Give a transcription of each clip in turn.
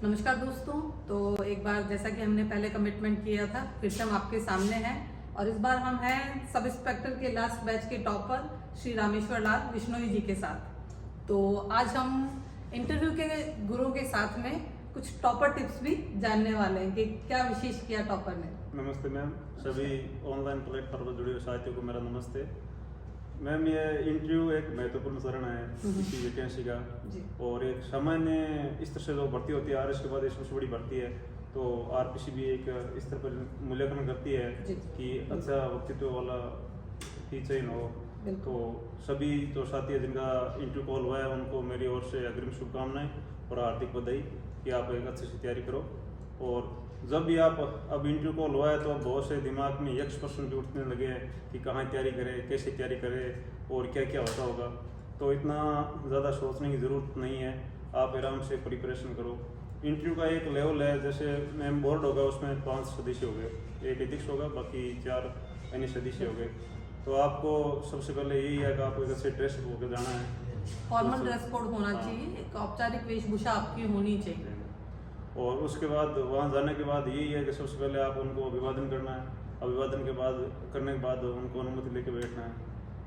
नमस्कार दोस्तों। तो एक बार जैसा कि हमने पहले कमिटमेंट किया था, फिर से हम आपके सामने हैं और इस बार हम हैं सब इंस्पेक्टर के लास्ट बैच के टॉपर श्री रामेश्वर लाल विश्नोई जी के साथ। तो आज हम इंटरव्यू के गुरु के साथ में कुछ टॉपर टिप्स भी जानने वाले हैं कि क्या विशेष किया टॉपर ने। नमस्ते मैम, सभी ऑनलाइन प्लेटफॉर्म पर जुड़े हुए साथियों को मेरा नमस्ते। मैम, ये इंटरव्यू एक महत्वपूर्ण चरण है किसी वैकेंसी का और एक सामान्य स्तर से जो भर्ती होती है आरएस के बाद ये सबसे बड़ी भर्ती है। तो आरपीसी भी एक स्तर पर मूल्यांकन करती है कि अच्छा व्यक्तित्व वाला ही चयन हो। तो सभी जो साथी है जिनका इंटरव्यू कॉल हुआ है उनको मेरी ओर से अग्रिम शुभकामनाएं और हार्दिक बधाई कि आप एक अच्छे से तैयारी करो। और जब भी आप अब इंटरव्यू कॉल हुआ है तो अब बहुत से दिमाग में यक्ष प्रश्न भी उठने लगे हैं कि कहाँ तैयारी करें, कैसे तैयारी करें और क्या क्या होता होगा। तो इतना ज़्यादा सोचने की ज़रूरत नहीं है, आप आराम से प्रिपरेशन करो। इंटरव्यू का एक लेवल है, जैसे मैम बोर्ड होगा उसमें 5 सदस्य हो गए, एक अध्यक्ष होगा, बाकी 4 अन्य सदस्य हो गए। तो आपको सबसे पहले यही है कि आपको एक अच्छे ड्रेस होकर जाना है, फॉर्मल ड्रेस कोड होना चाहिए, एक औपचारिक वेशभूषा आपकी होनी चाहिए। और उसके बाद वहाँ जाने के बाद यही है कि सबसे पहले आप उनको अभिवादन करना है। अभिवादन के बाद करने के बाद उनको अनुमति लेके बैठना है।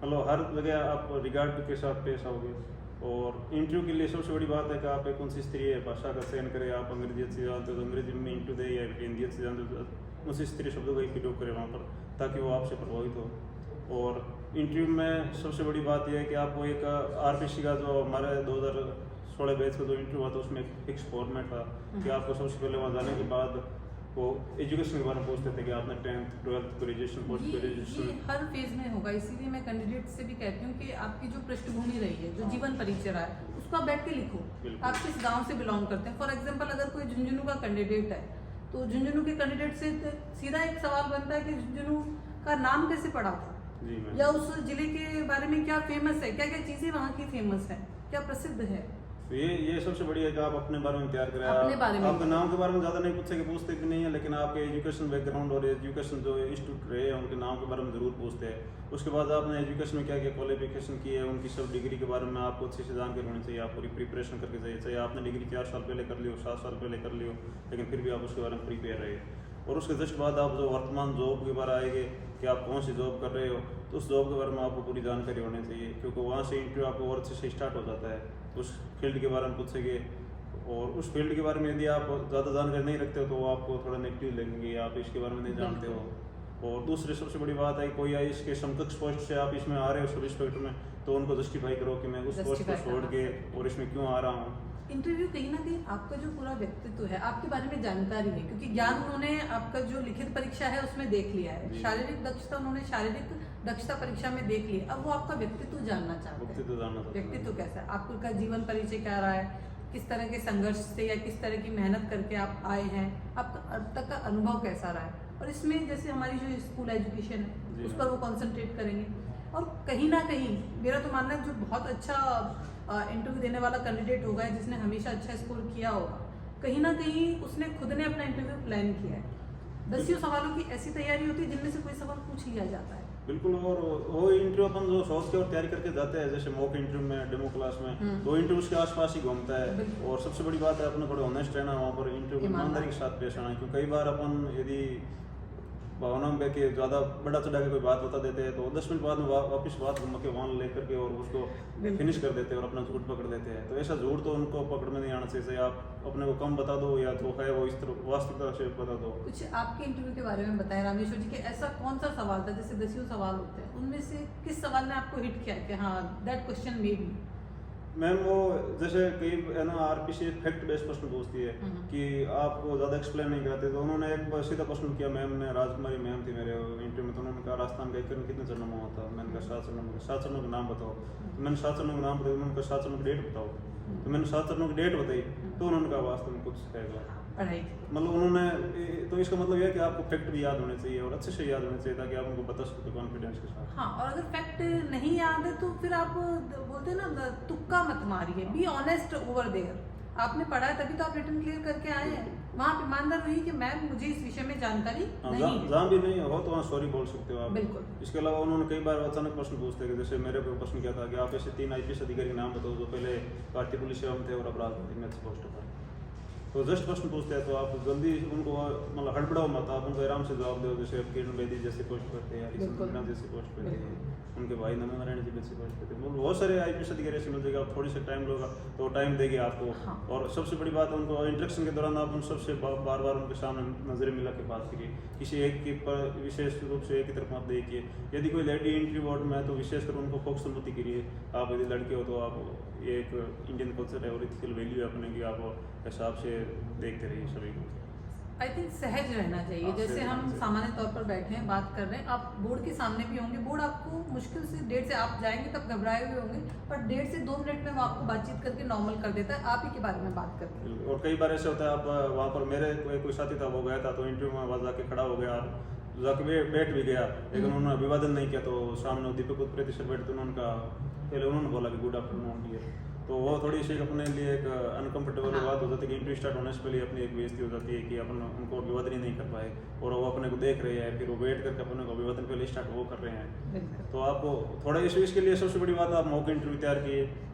मतलब हर जगह आप रिगार्ड के साथ पेश आओगे। और इंटरव्यू के लिए सबसे बड़ी बात है कि आप एक उन स्तरीय भाषा का चयन करें। आप अंग्रेजी अच्छी जानते हो तो अंग्रेजी में इंटरव्यू दे, या हिंदी अच्छी जानते हो तो उन स्तरीय शब्दों का ही प्रयोग करें वहाँ पर, ताकि वो आपसे प्रभावित हो। और इंटरव्यू में सबसे बड़ी बात यह है कि आपको एक आरपीसी का जो हमारे 2016 बैच का जो इंटरव्यू हुआ था उसमें एक फिक्स फॉर्मेट था कि आपको सबसे पहले वहाँ जाने के बाद वो एजुकेशन के बारे में पूछते थे कि आपने 10th 12th graduation post graduation. ये हर फेज में होगा, इसीलिए मैं कैंडिडेट से भी कहती हूँ कि आपकी जो पृष्ठभूमि रही है, जो जीवन परिचय रहा है, उसको आप बैठ के लिखो। आप किस गांव से बिलोंग करते हैं। फॉर एग्जांपल अगर कोई झुंझुनू का कैंडिडेट है तो झुंझुनू के कैंडिडेट से सीधा एक सवाल बनता है कि झुंझुनू का नाम कैसे पड़ा था, या उस जिले के बारे में क्या फेमस है, क्या क्या चीजें वहाँ की फेमस है, क्या प्रसिद्ध है। तो ये सबसे बढ़िया है कि आप अपने बारे में तैयार करें। आपके नाम के बारे में ज़्यादा नहीं पूछे कि पूछते भी नहीं है, लेकिन आपके एजुकेशन बैकग्राउंड और एजुकेशन जो इंस्टीट्यूट रहे हैं उनके नाम के बारे में ज़रूर पूछते हैं। उसके बाद आपने एजुकेशन में क्या क्या क्वालिफिकेशन की है, उनकी सब डिग्री के बारे में आपको अच्छे से जानकारी होनी चाहिए। आप पूरी प्रिपरेशन करके चाहिए, चाहे आपने डिग्री 4 साल पहले कर ली हो, 7 साल पहले कर ली हो, लेकिन फिर भी आप उसके बारे में प्रिपेयर रहे। और उसके जस्ट बाद आप जो वर्तमान जॉब के बारे आएंगे कि आप कौन सी जॉब कर रहे हो, तो उस जॉब के बारे में आपको पूरी जानकारी होनी चाहिए, क्योंकि वहाँ से इंटरव्यू आपको और अच्छे से स्टार्ट हो जाता है। उस फील्ड के बारे में पूछेंगे और उस फील्ड के बारे में यदि आप ज़्यादा जानकारी नहीं रखते हो तो वो आपको थोड़ा नेगेटिव लगेंगे, आप इसके बारे में नहीं जानते हो। और दूसरी सबसे बड़ी बात है कोई इसके समकक्ष पोस्ट से आप इसमें आ रहे हो सब इंस्पेक्टर में, तो उनको जस्टिफाई करो कि मैं उस पोस्ट को छोड़ के और इसमें क्यों आ रहा हूँ। इंटरव्यू कहीं ना कहीं आपका जो पूरा व्यक्तित्व है, आपके बारे में जानकारी है, क्योंकि ज्ञान उन्होंने आपका जो लिखित परीक्षा है उसमें देख लिया है, शारीरिक दक्षता उन्होंने शारीरिक दक्षता परीक्षा में देख ली। अब वो आपका व्यक्तित्व जानना चाहते हैं, व्यक्तित्व कैसा है, आपका जीवन परिचय क्या रहा है, किस तरह के संघर्ष से या किस तरह की मेहनत करके आप आए हैं, आपका अब तक का अनुभव कैसा रहा है। और इसमें जैसे हमारी जो स्कूल एजुकेशन है उस पर वो कॉन्सेंट्रेट करेंगे। और कहीं ना कहीं मेरा तो मानना है जो बहुत अच्छा इंटरव्यू देने वाला कैंडिडेट होगा, जिसने हमेशा अच्छा स्कोर किया होगा, कहीं ना कहीं उसने खुद ने अपना इंटरव्यू प्लान किया है। 10 सवालों की ऐसी तैयारी होती है जिनमें से कोई सवाल पूछ लिया जाता है। बिल्कुल। और वो इंटरव्यू अपन जो सोच के और तैयारी करके जाते हैं, जैसे मॉक इंटरव्यू में, डेमो क्लास में, तो इंटरव्यू उसके आसपास ही घूमता है। और सबसे बड़ी बात है अपने थोड़े ऑनेस्ट रहना वहाँ पर, इंटरव्यू ईमानदारी के साथ पेश आना। क्योंकि कई बार अपन यदि भावना में के ज़्यादा बड़ा चढ़ा के कोई बात बता देते हैं तो 10 मिनट बाद में वापस बात घूम के वहाँ लेकर के और उसको फिनिश कर देते हैं और अपना झूठ पकड़ देते हैं। तो ऐसा झूठ तो उनको पकड़ में नहीं आना चाहिए। आप अपने को कम बता दो या जो है वो इस तरह वास्तविकता से बता दो। कुछ आपके इंटरव्यू के बारे में बताएं रामेश्वर जी कि ऐसा कौन सा सवाल था, जैसे 10 सवाल होते हैं उनमें से किस सवाल ने आपको हिट किया कि हाँ that question made me. Ma'am, वो जैसे कई है ना आरपीसी फैक्ट बेस्ड प्रश्न पूछती है कि आपको ज़्यादा एक्सप्लेन नहीं कराते। तो उन्होंने एक बार सीधा प्रश्न किया, मैम ने, राजकुमारी मैम थी मेरे इंटरव्यू में, तो उन्होंने कहा राजस्थान का कितने चरणों में होता है। मैंने कहा 7 चरणों में। 7 चरणों का नाम बताओ। तो मैंने 7 चरणों का नाम बताया। उन्होंने कहा 7 चरणों की डेट बताओ। तो मैंने 7 चरणों की डेट बताई तो उन्होंने कहा वास्तव में कुछ है मतलब उन्होंने। तो इसका मतलब यह है कि आपको फैक्ट भी याद होने चाहिए और अच्छे से याद होने चाहिए, ताकि आप उनको बता सकते हो कॉन्फिडेंस के साथ। हाँ, और अगर फैक्ट नहीं याद है तो फिर आप बोलते हैं ना, तुक्का मत मारिए, बी ऑनेस्ट ओवर देयर। आपने पढ़ा है तभी तो आप रिटर्न क्लियर करके आए हैं। वहाँ पे ईमानदार रही कि मैम मुझे इस विषय में जानकारी नहीं है। जहाँ भी नहीं हो तो वहाँ सॉरी बोल सकते हो आप। बिल्कुल। इसके अलावा उन्होंने कई बार अचानक प्रश्न पूछते हैं, जैसे मेरे को प्रश्न किया था कि आप ऐसे 3 आईपीएस अधिकारी नाम बताओ जो पहले भारतीय पुलिस सेवा में थे और अब राजनीति में अच्छे पोस्ट पर। तो जस्ट प्रश्न पूछते हैं तो आप जल्दी उनको मतलब हड़बड़ाओ मत, आप उनको आराम से जवाब दो। जैसे किरण बेदी जैसे पोस्ट करते हैं, हरीश जैसे पोस्ट करते हैं, उनके भाई नमो नारायण जी जैसे पोस्ट करते हैं, बहुत सारे IPS अधिकारी ऐसे मिल जाएगा। आप थोड़ी सा टाइम लोगा तो टाइम देंगे आपको। हाँ। और सबसे बड़ी बात है उनको इंटरेक्शन के दौरान आप उन सबसे बार बार उनके सामने नजरें मिला के बात करिए, किसी एक के पर विशेष रूप से एक की तरफ मत देखिए। यदि कोई लेडी इंटरव्यू बोर्ड में तो विशेषकर उनको फोकस सम्मति करिए। आप यदि लड़के हो तो आप एक इंडियन कल्चर है और इथिकल वैल्यू है अपने की, आप हिसाब से देखते रहिए सभी को। आई थिंक सहज रहना चाहिए। हाँ, जैसे सहज हम रहना चाहिए। सामान्य तौर पर बैठे हैं, बात कर रहे हैं, आप बोर्ड के सामने भी होंगे, बोर्ड आपको मुश्किल से 1.5 से आप जाएंगे तब घबराए हुए होंगे, पर 1.5 से 2 मिनट में वो आपको बातचीत करके नॉर्मल कर देता है आप ही के बारे में बात करके। और कई बार ऐसे होता है, आप वहाँ पर मेरे कोई साथी था, वो गया था तो इंटरव्यू में वहाँ जाके खड़ा हो गया, जाके बैठ भी गया, लेकिन उन्होंने अभिवादन नहीं किया। तो सामने दीपक उत्प्रेती सर बैठते उन्होंने बोला कि गुड आफ्टरनून डियर। तो वो थोड़ी सी अपने लिए एक अनकंफर्टेबल बात हो जाती है कि इंटरव्यू स्टार्ट होने से पहले अपनी एक बेइज्जती हो जाती है कि अपन उनको अभिवादन ही नहीं कर पाए और वो अपने को देख रहे हैं, फिर वो वेट करके अपने को अभिवादन पहले स्टार्ट वो कर रहे हैं। तो आपको थोड़ा इसके लिए सबसे बड़ी बात आप मॉक इंटरव्यू तैयार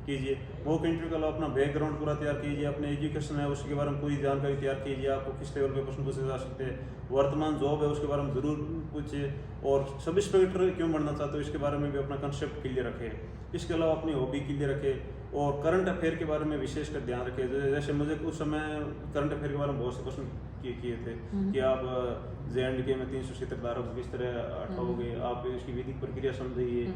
कीजिए। मॉक इंटरव्यू का अपना बैकग्राउंड पूरा तैयार कीजिए, अपने एजुकेशन है उसके बारे में पूरी जानकारी तैयार कीजिए, आपको किस लेवल पे प्रश्न पूछे जा सकते हैं, वर्तमान जॉब है उसके बारे में जरूर पूछिए, और सब इंस्पेक्टर क्यों बनना चाहते हो इसके बारे में भी अपना कंसेप्ट क्लियर रखें। इसके अलावा अपनी हॉबी क्लियर रखें और करंट अफेयर के बारे में विशेषकर ध्यान रखें। जैसे मुझे कुछ समय करंट अफेयर के बारे में बहुत से क्वेश्चन किए थे कि आप JNK में 370 धारा को किस तरह हटाओगे, आप इसकी विधिक प्रक्रिया समझिए।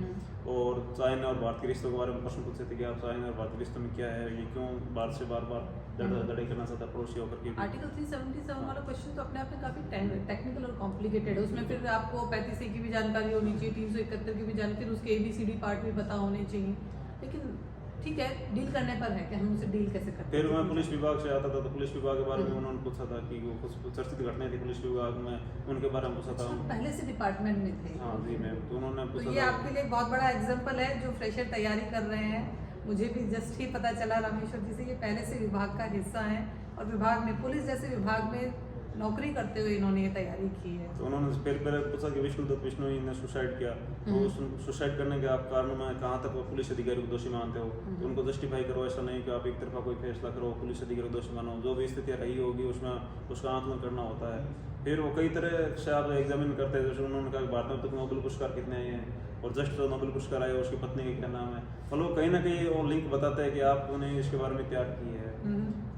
और चाइना और भारत के रिश्तों के बारे में प्रश्न पूछे थे कि आप चाइना और भारत के रिश्तों में क्या है, ये क्यों भारत से बार बार लड़ाई करना चाहता है पड़ोसी होकर के। आर्टिकल 377 वाला क्वेश्चन तो अपने आप में काफी टेक्निकल और कॉम्प्लिकेटेड है। उसमें फिर आपको 35A की भी जानकारी होनी चाहिए, 371 की भी जानकारी, फिर उसके ABCD पार्ट भी पता होने चाहिए। लेकिन ठीक है, डील करने पर है कि हम उनसे डील कैसे करते हैं। फिर मैं पुलिस विभाग से आता था तो पुलिस विभाग के बारे में उन्होंने पूछा था कि वो कुछ चर्चित घटनाएं थी पुलिस विभाग में, उनके बारे में पूछा था। पहले से डिपार्टमेंट में थे। हाँ जी मैम, तो उन्होंने तो पूछा ये था। आपके लिए बहुत बड़ा एग्जाम्पल है जो फ्रेशर तैयारी कर रहे हैं। मुझे भी जस्ट ही पता चला रामेश्वर जी से, ये पहले से विभाग का हिस्सा है और विभाग में पुलिस जैसे विभाग में नौकरी करते हुए इन्होंने ये तैयारी की है। तो उन्होंने फिर पूछा कि विष्णु ने सुसाइड किया, तो सुसाइड करने के आप कारण में कहाँ तक वो पुलिस अधिकारी को दोषी मानते हो, तो उनको जस्टिफाई करो। ऐसा नहीं कि आप एक तरफा कोई फैसला करो, पुलिस अधिकारी को दोषी मानो। जो भी स्थितियाँ रही होगी उसमें उसका आंकलन करना होता है। फिर वो कई तरह से आप एग्जामिन करते हैं। जैसे उन्होंने कहा भारत में अब तक नोबेल पुरस्कार कितने आए हैं और जस्ट जो नोबेल पुरस्कार आए उसकी पत्नी का क्या नाम है, मतलब कहीं ना कहीं वो लिंक बताता है कि आपने इसके बारे में तैयार की है।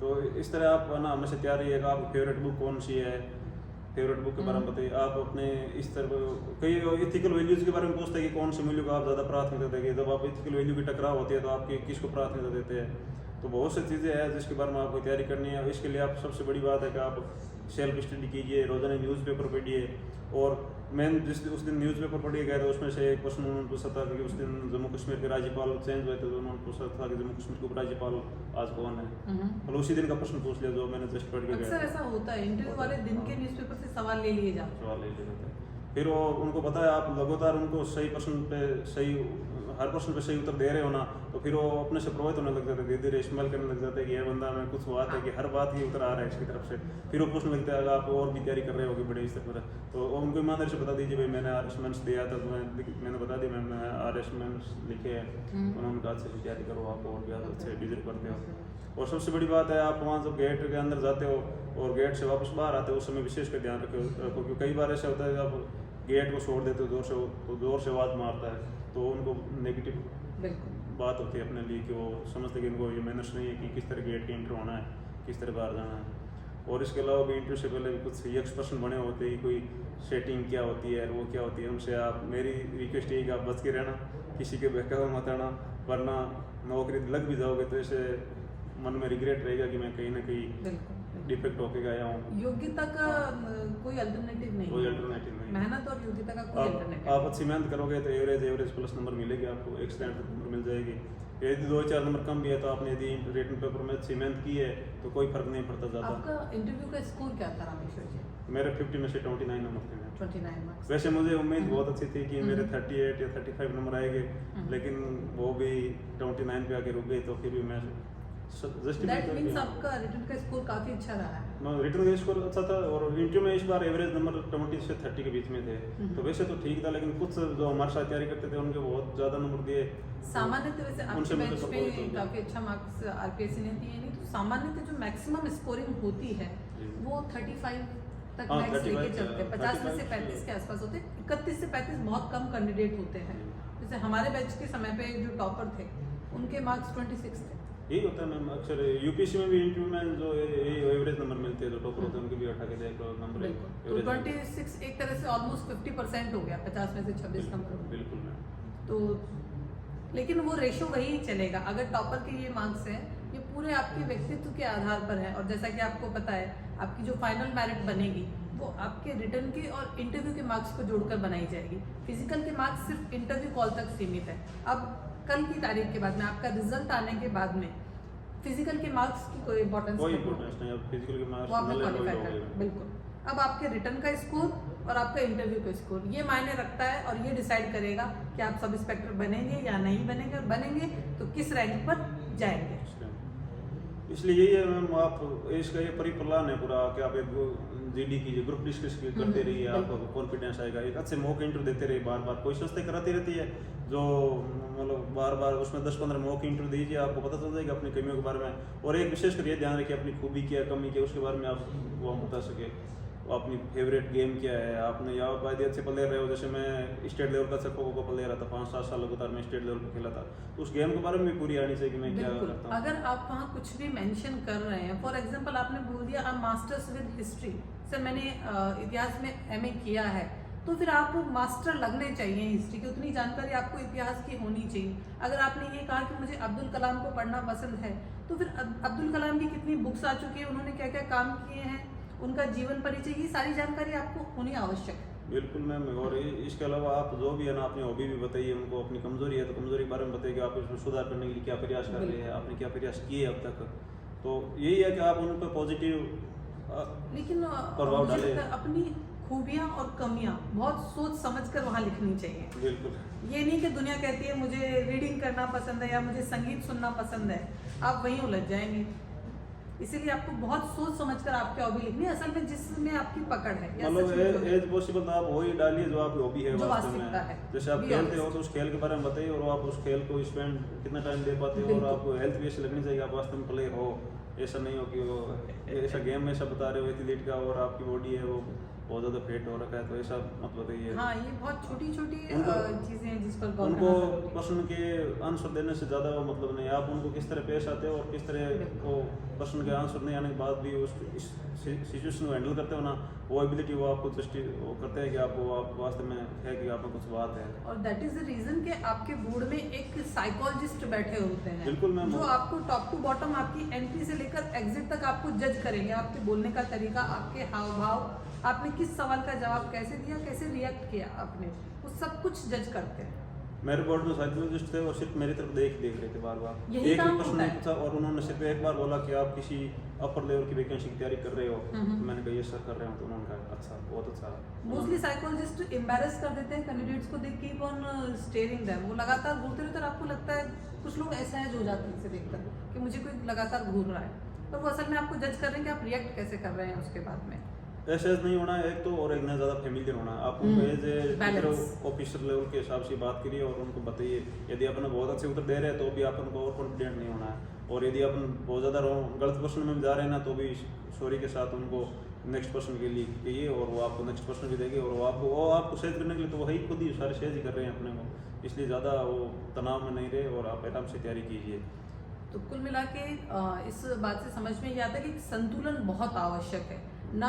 तो इस तरह आप ना हमेशा तैयार रहिएगा। आपकी फेवरेट बुक कौन सी है, फेवरेट बुक के बारे में बताइए। आप अपने इस तरह कई इथिकल वैल्यूज के बारे में पूछते हैं कि कौन से मूल्यों को आप ज़्यादा प्राथमिकता देंगे। जब आप इथिकल वैल्यू की टकराव होती है तो आप किसको प्राथमिकता देते हैं। तो बहुत सी चीज़ें हैं जिसके बारे में आपको तैयारी करनी है। इसके लिए आप सबसे बड़ी बात है कि आप सेल्फ स्टडी कीजिए, रोजाना न्यूज़पेपर पढ़िए। और मैं उस दिन न्यूज़पेपर पढ़ के गया था, उसमें से एक प्रश्न उन्होंने पूछा था कि उस दिन जम्मू कश्मीर के राज्यपाल चेंज हुए थे, तो उन्होंने पूछा था कि जम्मू कश्मीर के उपराज्यपाल आज कौन है। मतलब उसी दिन का प्रश्न पूछ लिया जो मैंने जस्ट पढ़ के गया। अक्सर ऐसा होता है, इंटरव्यू वाले दिन के न्यूज़पेपर से सवाल ले लिए जाते हैं। सवाल ले लिया जाता है। फिर वो उनको पता है आप लगातार उनको सही प्रश्न पे सही हर प्रश्न पे सही उत्तर दे रहे हो ना, तो फिर वो अपने से प्रभावित होने लग जाते हैं, धीरे धीरे इस्तेमाल करने लग जाते हैं कि ये बंदा में कुछ बात है कि हर बात ही उत्तर आ रहा है इसकी तरफ से। फिर वो पूछने लगता है अगर आप और भी तैयारी कर रहे होगे बड़े स्तर पर, तो उनको ईमानदारी से बता दीजिए भाई मैंने RS दिया था, तो मैंने बता दिया मैम RS लिखे हैं। उन्होंने कहा अच्छे से तैयारी करो, आप और भी अच्छे डिजर्व करते हो। और सबसे बड़ी बात है आप वहाँ जब गेट के अंदर जाते हो और गेट से वापस बाहर आते हो उस समय विशेष कर ध्यान रखो, क्योंकि कई बार ऐसा होता है आप गेट को छोड़ देते हो जोर से, तो जोर से आवाज़ मारता है, तो उनको नेगेटिव बात होती है अपने लिए कि वो समझते कि इनको ये मैनर्स नहीं है कि किस तरह गेट के एंटर होना है, किस तरह बाहर जाना है। और इसके अलावा भी इंटरव्यू से पहले भी कुछ यक्ष प्रश्न बने होते हैं, कोई सेटिंग क्या होती है वो क्या होती है, उनसे आप मेरी रिक्वेस्ट यही कि आप बच के रहना, किसी के बहकावे मत आना, वरना नौकरी लग भी जाओगे तो ऐसे मन में रिग्रेट रहेगा कि मैं कहीं ना कहीं डिफेक्ट होके गया हूँ। योग्यता का कोई अल्टरनेटिव नहीं, कोई अल्टरनेटिव नहीं। मेहनत और योग्यता का कोई अल्टरनेटिव। आप अच्छी मेहनत करोगे तो एवरेज प्लस नंबर मिलेगी आपको, एक स्टैंड तक नंबर मिल जाएगी। यदि 2-4 नंबर कम भी है तो आपने यदि रिटन पेपर में अच्छी मेहनत की है तो कोई फर्क नहीं पड़ता ज़्यादा। आपका इंटरव्यू का स्कोर क्या था रामेश्वर जी? मेरे 50 में से 29 नंबर थे। 29 मार्क्स। वैसे मुझे उम्मीद बहुत अच्छी थी कि मेरे 38 या 35 नंबर आएंगे, लेकिन वो भी 29 पे आके रुक गई, तो फिर भी मैं दैट मींस आपका रिटन का स्कोर काफी अच्छा रहा है। रिटर्न का स्कोर अच्छा था और इंटरव्यू में इस बार एवरेज नंबर 20 से 30 के बीच में थे। तो वैसे तो ठीक था, लेकिन कुछ जो हमारे साथ तैयारी करते थे उनके बहुत ज़्यादा नंबर दिए। सामान्य तो वैसे आपके उनसे बेंच मुझे पे काफी अच्छा मार्क्स आरपीएससी ने दिए, नहीं तो सामान्य जो मैक्सिमम स्कोरिंग होती है वो 35 तक हाँ, मैक्स 35 लेके चलते हैं। 50 में से 35 35 के आसपास होते हैं। 31 से 35 बहुत कम कैंडिडेट होते हैं। जैसे हमारे बैच के समय पे जो टॉपर थे उनके मार्क्स 26 थे। यही होता है मैम, अक्सर यूपीएससी में भी इंटरव्यू में जो एवरेज नंबर मिलते हैं, जो टॉपर होते हैं उनके भी उठा के देख लो नंबर। तो 26 एक तरह से ऑलमोस्ट 50% हो गया, 50 में से 26 नंबर। बिल्कुल मैम। तो लेकिन वो रेशो वही चलेगा। अगर टॉपर के ये मार्क्स हैं, ये पूरे आपके व्यक्तित्व के आधार पर है। और जैसा कि आपको पता है, आपकी जो फाइनल मेरिट बनेगी वो आपके रिटर्न के और इंटरव्यू के मार्क्स को जोड़कर बनाई जाएगी। फिजिकल के मार्क्स सिर्फ इंटरव्यू कॉल तक सीमित है। अब कल की तारीख के बाद में, आपका रिजल्ट आने के बाद में फिजिकल के मार्क्स की कोई इंपॉर्टेंस नहीं। अब फिजिकल के मार्क्स वो आपने क्वालिफाई कर, बिल्कुल। अब आपके रिटर्न का स्कोर और आपका इंटरव्यू का स्कोर ये मायने रखता है और ये डिसाइड करेगा कि आप सब इंस्पेक्टर बनेंगे या नहीं बनेंगे, और बनेंगे तो किस रैंक पर जाएंगे। इसलिए यही है मैम, आप इसका ये परिप्लान है पूरा कि आप एक जीडी कीजिए, ग्रुप डिस्कस करते रहिए, आपको कॉन्फिडेंस आएगा। एक अच्छे मॉक इंटरव्यू देते रहिए, बार बार कोई संस्था कराती रहती है जो मतलब बार बार उसमें 10-15 मॉक इंटरव्यू दीजिए, आपको पता चल जाएगा अपनी कमियों के बारे में। और एक विशेष कर ये ध्यान रखिए अपनी खूबी क्या है, कमी क्या है, उसके बारे में आप वो हम बता सके। अपनी फेवरेट गेम क्या है, आपने या वायदे अच्छे प्लेयर रहे हो। जैसे मैं स्टेट लेवल का खो खो प्लेयर रहा था, 5-7 साल लगातार मैं स्टेट लेवल पर खेला था, तो उस गेम के बारे में भी पूरी आनी चाहिए कि मैं क्या करता हूँ। अगर आप वहाँ कुछ भी मेंशन कर रहे हैं, फॉर एग्जांपल आपने बोल दिया आप मास्टर्स विद हिस्ट्री, सर मैंने इतिहास में एमए किया है, तो फिर आप मास्टर लगने चाहिए हिस्ट्री की, उतनी जानकारी आपको इतिहास की होनी चाहिए। अगर आपने ये कहा कि मुझे अब्दुल कलाम को पढ़ना पसंद है, तो फिर अब्दुल कलाम की कितनी बुक्स आ चुकी है, उन्होंने क्या क्या काम किए हैं, उनका जीवन परिचय, ये सारी जानकारी आपको होनी आवश्यक है। बिल्कुल मैम। और इसके अलावा आप जो भी है ना, अपनी हॉबी भी बताइए उनको। अपनी कमजोरी है तो कमजोरी के बारे में बताइए कि आप इसमें सुधार करने के लिए क्या प्रयास कर रहे हैं, आपने क्या प्रयास किए अब तक। तो यही है कि आप उन पर पॉजिटिव लेकिन प्रभाव डाले। अपनी खूबियां और कमियां बहुत सोच समझ कर वहाँ लिखनी चाहिए। बिल्कुल। ये नहीं कि दुनिया कहती है मुझे रीडिंग करना पसंद है या मुझे संगीत सुनना पसंद है, आप वहीं उलझ जाएंगे। इसीलिए आपको बहुत सोच समझकर आपकी हॉबी लिखनी है, असल में जिसमें आपकी पकड़ है। मतलब एज पॉसिबल आप वही डालिए जो आपकी हॉबी है वास्तव में। है। जैसे आप खेलते हो तो उस खेल के बारे में बताइए, और आप उस खेल को स्पेंड कितना टाइम दे पाते हो, और आपको हेल्थ भी ऐसी लगनी चाहिए आप वास्तव में प्लेयर हो। ऐसा नहीं हो कि वो ऐसा गेम में ऐसा बता रहे हो एथलीट का और आपकी बॉडी है वो बहुत ज़्यादा फिट हो रखा है, तो ऐसा मत बताइए। हाँ, ये बहुत छोटी छोटी चीज़ें हैं जिस पर उनको प्रश्न के आंसर देने से ज़्यादा वो मतलब नहीं, आप उनको किस तरह पेश आते हो और किस तरह वो प्रश्न के आंसर नहीं आने के बाद भी उस सिचुएशन को हैंडल करते हो ना, वो एबिलिटी वो आपको वो करते हैं कि आपको आप वास्तव में है कि आपको कुछ बात है। और दैट इज द रीजन कि आपके बोर्ड में एक साइकोलॉजिस्ट बैठे होते हैं। बिल्कुल मैम। जो आपको टॉप टू बॉटम आपकी एंट्री से लेकर एग्जिट तक आपको जज करेंगे, आपके बोलने का तरीका, आपके हाव भाव, आपने किस सवाल का जवाब कैसे दिया, कैसे रिएक्ट किया आपने, वो सब कुछ जज करते हैं। मेरे बोर्ड में साइकोलॉजिस्ट थे और सिर्फ मेरी तरफ देख रहे थे बार बार। यही एक काम भी प्रश्न होता नहीं पूछा और उन्होंने सिर्फ एक बार बोला कि आप किसी अपर लेवल की वैकेंसी की तैयारी कर रहे हो, तो मैंने कहा ये सर कर रहे हो, तो उन्होंने कहा अच्छा, बहुत अच्छा। मोस्टली साइकोलॉजिस्ट एम्बैरेस कर देते हैं कैंडिडेट्स को, they keep on steering them, वो लगातार घूरते रहते हैं और आपको लगता है कुछ लोग ऐसा है जो जाते हैं इसे देखकर कि मुझे कोई लगातार घूर रहा है, पर वो असल में आपको जज कर रहे हैं कि आप रिएक्ट कैसे कर रहे हैं उसके बाद में। ऐसे नहीं होना है एक तो, और एक ना ज़्यादा फैमिलियर होना। आप उनको एज ए ऑफिसर लेवल के हिसाब से बात करिए और उनको बताइए। यदि अपन बहुत अच्छे उत्तर दे रहे हैं तो भी आप उनको ओवर कॉन्फिडेंट नहीं होना है, और यदि अपन बहुत ज़्यादा गलत क्वेश्चन में जा रहे हैं ना, तो भी सॉरी के साथ उनको नेक्स्ट क्वेश्चन के लिए कहिए और वो आपको नेक्स्ट क्वेश्चन भी देंगे, और वो आपको सेज करने के लिए तो वही खुद ही सारे सेज ही कर रहे हैं अपने को, इसलिए ज़्यादा वो तनाव में नहीं रहे और आप आराम से तैयारी कीजिए। तो कुल मिला के इस बात से समझ में ये आता है कि संतुलन बहुत आवश्यक है ना।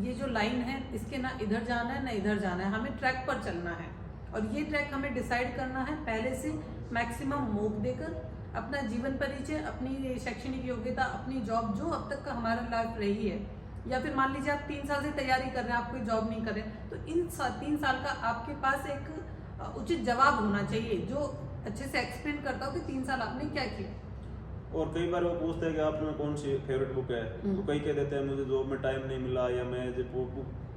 ये जो लाइन है इसके ना इधर जाना है ना इधर जाना है, हमें ट्रैक पर चलना है, और ये ट्रैक हमें डिसाइड करना है पहले से मैक्सिमम मॉक देकर, अपना जीवन परिचय, अपनी शैक्षणिक योग्यता, अपनी जॉब जो अब तक का हमारा लाइफ रही है, या फिर मान लीजिए आप 3 साल से तैयारी कर रहे हैं, आप कोई जॉब नहीं कर रहे, तो इन 3 साल का आपके पास एक उचित जवाब होना चाहिए जो अच्छे से एक्सप्लेन करता हो कि 3 साल आपने क्या किया। और कई बार वो पूछते हैं कि आप में कौन सी फेवरेट बुक है, तो कई कह देते हैं मुझे जॉब में टाइम नहीं मिला, या मैं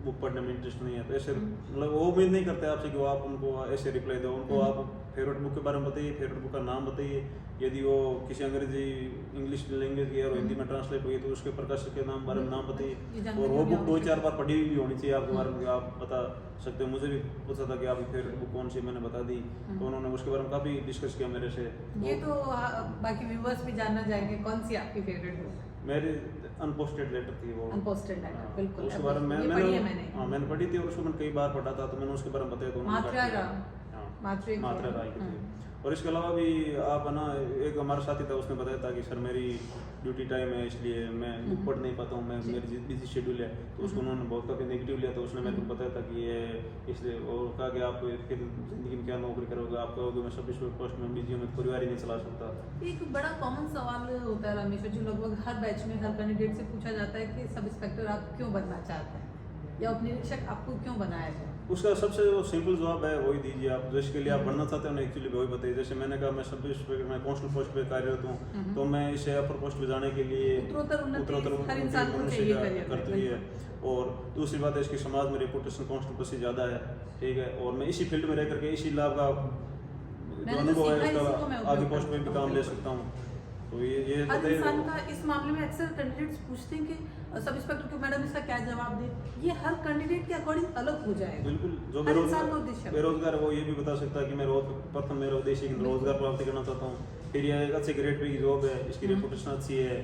बुक पढ़ने में इंटरेस्ट नहीं है, तो ऐसे मतलब वो उम्मीद नहीं करते आपसे कि वो आप उनको ऐसे रिप्लाई दो। उनको आप फेवरेट बुक के बारे में बताइए, फेवरेट बुक का नाम बताइए। यदि वो किसी अंग्रेजी इंग्लिश लैंग्वेज की है और हिंदी में ट्रांसलेट हुई तो उसके प्रकाशक के बारे में नाम बताइए। और वो बुक 2-4 बार पढ़ी हुई भी होनी चाहिए आपके बारे में, आप बता सकते हो। मुझे भी पूछा था कि आपकी फेवरेट बुक कौन सी, मैंने बता दी, तो उन्होंने उसके बारे में काफ़ी डिस्कस किया मेरे से। ये तो बाकी व्यूअर्स भी जानना चाहेंगे कौन सी आपकी फेवरेट बुक? मेरी अनपोस्टेड लेटर थी वो। अनपोस्टेड लेटर, बिल्कुल। उसके बारे में मैंने पढ़ी थी और उसको मैंने कई बार पढ़ा था, तो मैंने उसके बारे में बताया तो मात्रा राय की थी। और इसके अलावा भी आप है ना, एक हमारा साथी था, उसने बताया था कि सर मेरी ड्यूटी टाइम है इसलिए मैं बुक पढ़ नहीं पाता हूँ, मैं मेरी बिजी शेड्यूल है, तो उसको उन्होंने बहुत काफ़ी नेगेटिव लिया। तो उसने मेरे को बताया था कि ये इसलिए, और कहा कि आप फिर ज़िंदगी में क्या नौकरी करोगे, आप कहोगे मैं सब पोस्ट में बिजी हूँ, मैं परिवार ही नहीं चला सकता। एक बड़ा कॉमन सवाल होता है रमेश जी, लगभग हर बैच में हर कैंडिडेट से पूछा जाता है कि सब इंस्पेक्टर आप क्यों बनना चाहते हैं या उपनिरीक्षक आपको क्यों बनाया जाए? उसका सबसे सिंपल जवाब है वही दीजिए आप, जिसके लिए आप बनना चाहते हो ना, एक्चुअली वही बताइए। जैसे मैंने कहा मैं सब इंस्पेक्टर, मैं कांस्टेबल पोस्ट पे कार्यरत हूँ, तो मैं इसे अपर पोस्ट पे जाने के लिए उत्तरोत्तर करती है। और दूसरी बात है इसकी समाज में रेपुटेशन कांस्टेबल से ज़्यादा है, ठीक है। और मैं इसी फील्ड में रह करके इसी लाभ का जो अनुभव है इसका आगे पोस्ट पे भी काम ले सकता हूँ। तो ये हर इंसान का इस मामले में अक्सर कैंडिडेट्स पूछते हैं कि सब इंस्पेक्टर को मैडम इसका क्या जवाब दे। ये हर कैंडिडेट के अकॉर्डिंग अलग हो जाएगा। बिल्कुल, जो बेरोजगार है वो ये भी बता सकता है कि मैं प्रथम मेरा उद्देश्य रोजगार प्राप्त करना चाहता हूँ, फिर ये एक अच्छे ग्रेड पे की जॉब है, इसकी रेपुटेशन अच्छी है,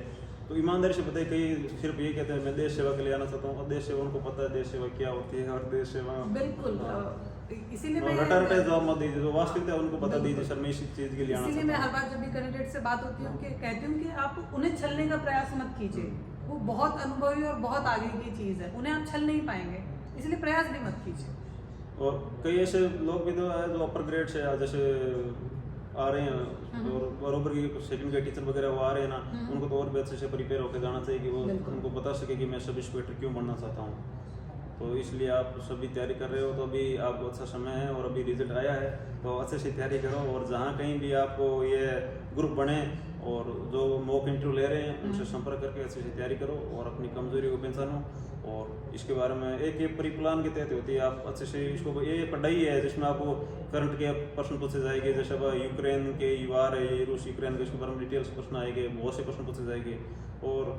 तो ईमानदारी से बताइए। कई सिर्फ ये कहते हैं मैं देश सेवा के लिए आना चाहता हूँ, और देश सेवा उनको पता है देश सेवा क्या होती है, और देश सेवा बिल्कुल इसीलिए रटा जवाब मत दीजिए, जो वास्तविकता है उनको बता दीजिए सर मैं इस चीज के लिए आना चाहता हूं। इसीलिए मैं हर बार जब भी कैंडिडेट से बात होती है कहती हूँ कि आप उन्हें छलने का प्रयास मत कीजिए, वो बहुत अनुभवी और बहुत आगे की चीज है, उन्हें आप छल नहीं पाएंगे, इसलिए प्रयास भी मत कीजिए। और कई ऐसे लोग भी तो है जो अपर ग्रेड से जैसे आ रहे हैं और बरोबर की सेकंड ग्रेड टीचर वगैरह वो आ रहे हैं ना, उनको तो और भी अच्छे से प्रिपेयर होकर जाना चाहिए कि वो उनको बता सके कि मैं सब इंस्पेक्टर क्यों बनना चाहता हूँ। तो इसलिए आप सभी तैयारी कर रहे हो तो अभी आपको अच्छा समय है और अभी रिजल्ट आया है, तो अच्छे से तैयारी करो। और जहाँ कहीं भी आपको ये ग्रुप बने और जो मॉक इंटरव्यू ले रहे हैं उनसे संपर्क करके अच्छे से तैयारी करो और अपनी कमजोरी को पहचानो। और इसके बारे में एक प्री प्लान के तहत होती है, आप अच्छे से इसको, ये पढ़ाई है जिसमें आपको करंट के प्रश्न पूछे जाएंगे, जैसे अब यूक्रेन के वार है, रूस यूक्रेन के, इसके बारे में डिटेल्स प्रश्न आएंगे, बहुत से प्रश्न पूछे जाएंगे। और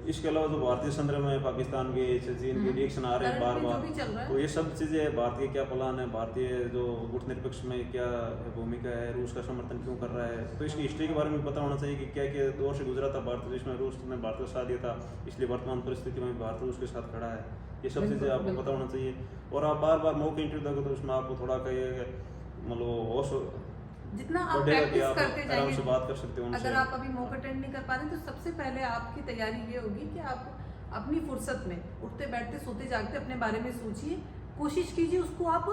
इसके अलावा जो भारतीय संदर्भ में पाकिस्तान के, चीन के रिएक्शन आ रहे हैं बार बार, तो ये सब चीज़ें, भारतीय क्या प्लान है, भारतीय जो गुटनिरपेक्ष में क्या भूमिका है, रूस का समर्थन क्यों कर रहा है, तो इसकी हिस्ट्री के बारे में पता होना चाहिए कि क्या क्या दौर से गुजरा था भारत, जिसमें रूस ने भारत का साथ दिया था, इसलिए वर्तमान परिस्थिति में भारत रूस के साथ खड़ा है। ये सब चीज़ें आपको पता होना चाहिए। और आप बार बार मॉक इंटरव्यू दोगे तो उसमें आपको थोड़ा मतलब होश, जितना आप प्रैक्टिस करते जाएंगे, से बात कर सकते हो। अगर आप अभी मॉक अटेंड नहीं कर पा रहे तो सबसे पहले आपकी तैयारी ये होगी कि आप अपनी फुर्सत में उठते बैठते सोते जागते अपने बारे में सोचिए, कोशिश कीजिए उसको आप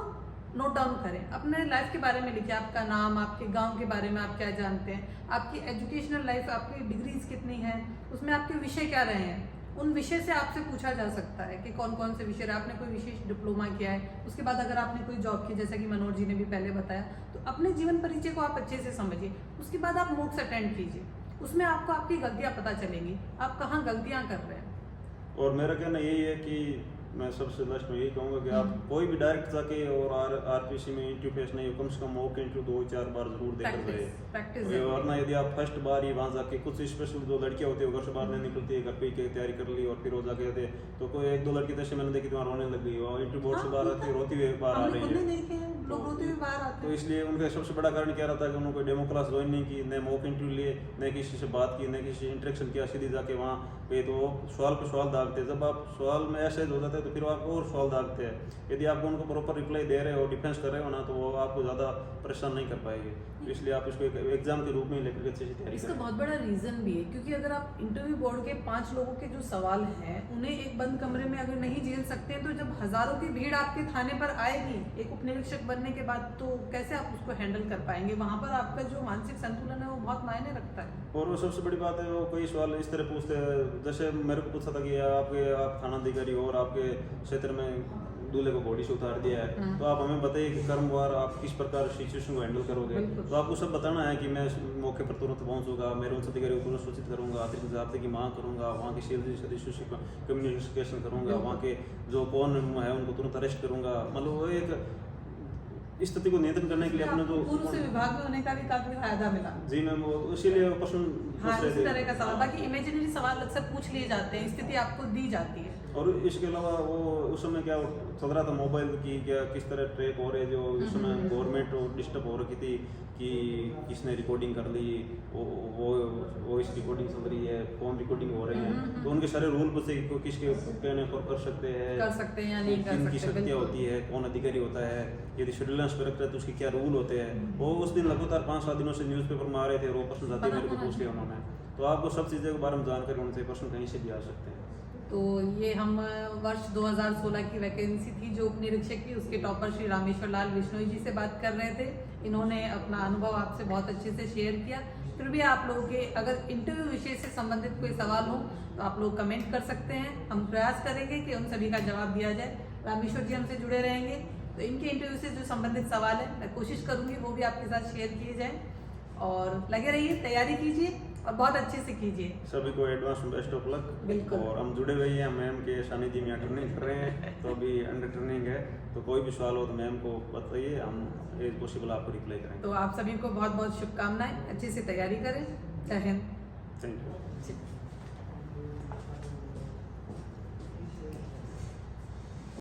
नोट डाउन करें, अपने लाइफ के बारे में लिखिए, आपका नाम, आपके गांव के बारे में आप क्या जानते हैं, आपकी एजुकेशनल लाइफ, आपकी डिग्रीज कितनी हैं, उसमें आपके विषय क्या रहे हैं, उन विषय से आपसे पूछा जा सकता है कि कौन कौन से विषय, आपने कोई विशेष डिप्लोमा किया है, उसके बाद अगर आपने कोई जॉब की, जैसा कि मनोज जी ने भी पहले बताया, तो अपने जीवन परिचय को आप अच्छे से समझिए। उसके बाद आप मॉक्स अटेंड कीजिए, उसमें आपको आपकी गलतियां पता चलेंगी, आप कहाँ गलतियां कर रहे हैं। और मेरा कहना यही है कि मैं सबसे लास्ट में यही कहूँगा कि आप कोई भी डायरेक्ट जाके और आरपीसी में इंटरव्यू फेस नहीं हो, कम से कम मॉक इंटरव्यू 2-4 बार जरूर देकर गए। वरना यदि आप फर्स्ट बार ही वहाँ जाके, कुछ स्पेशल जो लड़कियाँ होती है घर से बाहर नहीं निकलती है, घर पे की तैयारी कर ली और फिर वो जाके आते, तो कोई 1-2 लड़की जैसे मैंने देखी वहाँ रोने लग गई, और इंटरव्यू बोर्ड से बाहर आती है रोती हुई बाहर आ रही है। तो इसलिए उनका सबसे बड़ा कारण क्या रहता है कि उन्होंने डेमो क्लास ज्वाइन नहीं की, न मॉक इंटरव्यू लिए, न किसी से बात की, न किसी इंटरेक्शन किया, सीधी जाके वहाँ पे तो सवाल पे सवाल दागते हैं। जब आप सवाल में ऐसे हो जाते हैं तो फिर आपको और सवाल दागते हैं। यदि आप उनको प्रॉपर रिप्लाई दे रहे हो, डिफेंस कर रहे हो ना, तो वो आपको ज़्यादा परेशान नहीं कर पाएंगे। तो इसलिए आप इसको एक एग्जाम के रूप में लेकर अच्छे से तैयारी इसका बहुत बड़ा रीजन भी है, क्योंकि अगर आप इंटरव्यू बोर्ड के 5 लोगों के जो सवाल हैं उन्हें एक बंद कमरे में अगर नहीं झेल सकते हैं, तो जब हजारों की भीड़ आपके थाने पर आएगी एक उपनिरीक्षक बनने के बाद, तो कैसे आप उसको हैंडल कर पाएंगे। वहाँ पर आपका जो मानसिक संतुलन है वो बहुत मायने रखता है। और वो सबसे बड़ी बात है, वो कई सवाल इस तरह पूछते हैं, जैसे मेरे को पूछा था कि आप थाना अधिकारी हो और आपके क्षेत्र में दूल्हे को घोड़ी से उतार दिया है, तो आप हमें बताइए कि कर्मवार आप किस प्रकार सिचुएशन को हैंडल करोगे। तो आपको सब बताना है कि मैं मौके पर तुरंत पहुंचूंगा, मेरे उच्च अधिकारी को तुरंत सूचित करूंगा, अतिरिक्त जाब्ते की मांग करूंगा, वहाँ के सेल्स सदस्यों से कम्युनिकेशन करूंगा, वहाँ के जो कौन है उनको तुरंत अरेस्ट करूंगा। मतलब वो एक स्थिति को नियंत्रण करने के लिए अपने जो पूर्व से विभाग में होने का भी काफी फायदा मिला। जी मैम, वो इसीलिए वो प्रश्न हाँ, पूछ रहे इस थे। तरह का सवाल, बाकी इमेजिनरी सवाल अक्सर पूछ लिए जाते हैं, स्थिति आपको दी जाती है। और इसके अलावा वो उस समय क्या चल रहा था मोबाइल की क्या किस तरह ट्रैक हो रहे, जो इस समय गवर्नमेंट डिस्टर्ब हो रखी थी कि किसने रिकॉर्डिंग कर ली, वो वॉइस रिकॉर्डिंग चल रही है, फोन रिकॉर्डिंग हो रहे हैं, तो उनके सारे रूल पर से किसके कहने पर कर सकते हैं या नहीं कर किनकी सकते, शक्तियाँ होती है, कौन अधिकारी होता है, यदि सर्विलांस पे रखता है तो उसके क्या रूल होते हैं। वो उस दिन लगातार 5-7 दिनों से न्यूज़पेपर में आ रहे थे, वो प्रश्न जाते मेरे को पूछ लिया उन्होंने। तो आपको सब चीज़ों के बारे में जानकारी होने से प्रश्न कहीं से भी आ सकते हैं। तो ये हम वर्ष 2016 की वैकेंसी थी जो उप निरीक्षक की, उसके टॉपर श्री रामेश्वर लाल बिश्नोई जी से बात कर रहे थे। इन्होंने अपना अनुभव आपसे बहुत अच्छे से शेयर किया। फिर भी आप लोगों के अगर इंटरव्यू विषय से संबंधित कोई सवाल हो तो आप लोग कमेंट कर सकते हैं, हम प्रयास करेंगे कि उन सभी का जवाब दिया जाए। रामेश्वर जी हमसे जुड़े रहेंगे, तो इनके इंटरव्यू से जो संबंधित सवाल है मैं कोशिश करूंगी वो भी आपके साथ शेयर किए जाएं। और लगे रहिए, तैयारी कीजिए और बहुत अच्छे से कीजिए। सभी को एडवांस बेस्ट ऑफ लक। बिल्कुल। और हम जुड़े हुए हैं, मैम के सानिध्य में ट्रेनिंग कर रहे हैं, तो अभी अंडर ट्रेनिंग है, तो कोई भी सवाल हो तो मैम को बताइए, हम एज पॉसिबल आपको रिप्लाई करेंगे। तो आप सभी को बहुत बहुत शुभकामनाएं, अच्छे से तैयारी करें। जय हिंद। Thank you.